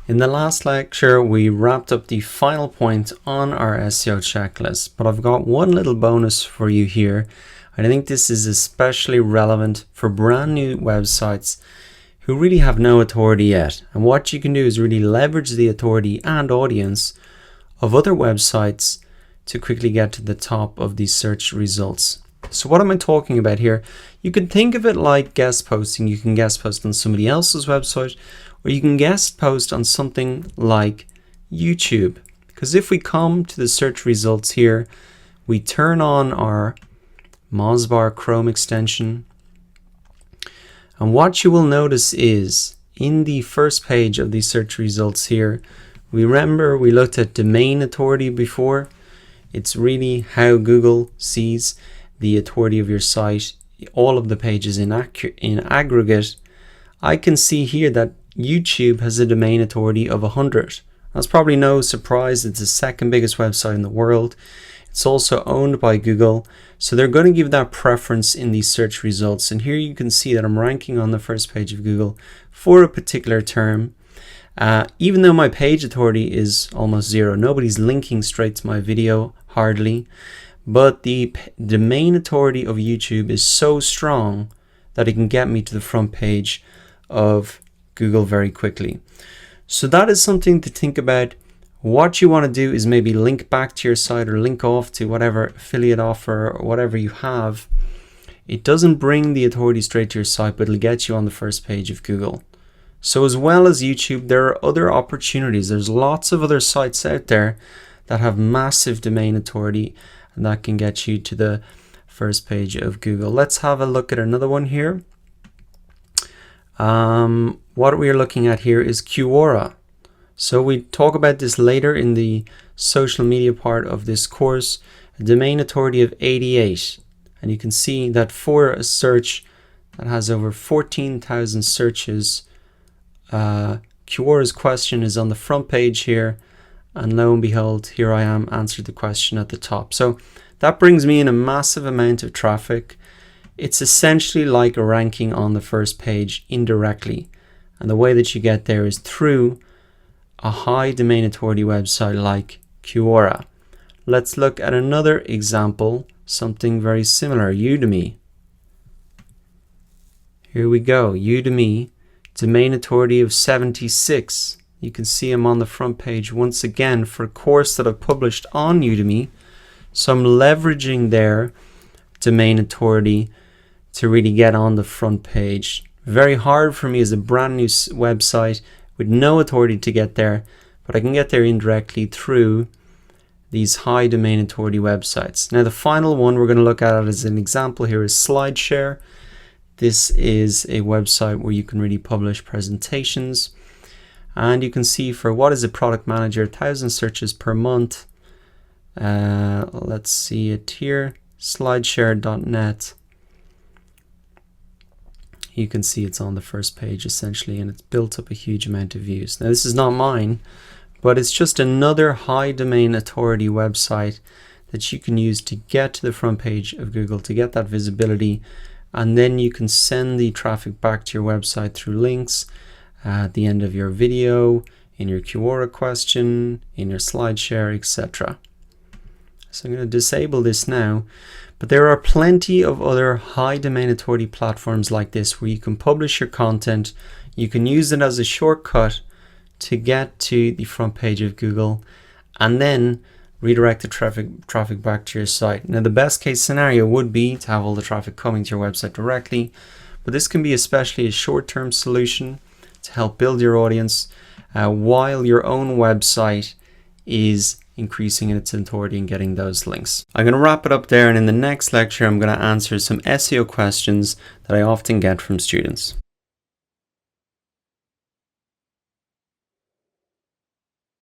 In the last lecture, we wrapped up the final point on our SEO checklist, but I've got one little bonus for you here. I think this is especially relevant for brand new websites who really have no authority yet. And what you can do is really leverage the authority and audience of other websites to quickly get to the top of these search results. So what am I talking about here? You can think of it like guest posting. You can guest post on somebody else's website, or you can guest post on something like YouTube. Because if we come to the search results here, we turn on our Mozbar Chrome extension, and what you will notice is in the first page of these search results here, we looked at domain authority before. It's really how Google sees the authority of your site, all of the pages in aggregate. I can see here that YouTube has a domain authority of 100. That's probably no surprise. It's the second biggest website in the world. It's also owned by Google, so they're going to give that preference in these search results. And here you can see that I'm ranking on the first page of Google for a particular term. Even though my page authority is almost zero, nobody's linking straight to my video, hardly. But the domain authority of YouTube is so strong that it can get me to the front page of Google very quickly. So that is something to think about. What you want to do is maybe link back to your site or link off to whatever affiliate offer or whatever you have. It doesn't bring the authority straight to your site, but it'll get you on the first page of Google. So as well as YouTube, there are other opportunities. There's lots of other sites out there that have massive domain authority, and that can get you to the first page of Google. Let's have a look at another one here. What we are looking at here is Quora. So we talk about this later in the social media part of this course. A domain authority of 88. And you can see that for a search that has over 14,000 searches, Quora's question is on the front page here. And lo and behold, here I am, answered the question at the top. So that brings me in a massive amount of traffic. It's essentially like a ranking on the first page indirectly. And the way that you get there is through a high domain authority website like Quora. Let's look at another example, something very similar, Udemy. Here we go, Udemy, domain authority of 76. You can see I'm on the front page once again for a course that I've published on Udemy. So I'm leveraging their domain authority to really get on the front page. Very hard for me as a brand new website with no authority to get there, but I can get there indirectly through these high domain authority websites. Now the final one we're going to look at as an example here is SlideShare. This is a website where you can really publish presentations. And you can see for what is a product manager, 1,000 searches per month. Let's see it here, slideshare.net. You can see it's on the first page essentially, and it's built up a huge amount of views. Now this is not mine, but it's just another high domain authority website that you can use to get to the front page of Google, to get that visibility, and then you can send the traffic back to your website through links at the end of your video, in your Quora question, in your SlideShare, etc. So I'm going to disable this now, but there are plenty of other high domain authority platforms like this where you can publish your content. You can use it as a shortcut to get to the front page of Google and then redirect the traffic back to your site. Now the best case scenario would be to have all the traffic coming to your website directly, but this can be especially a short-term solution to help build your audience while your own website is increasing in its authority and getting those links. I'm going to wrap it up there, and in the next lecture I'm going to answer some SEO questions that I often get from students.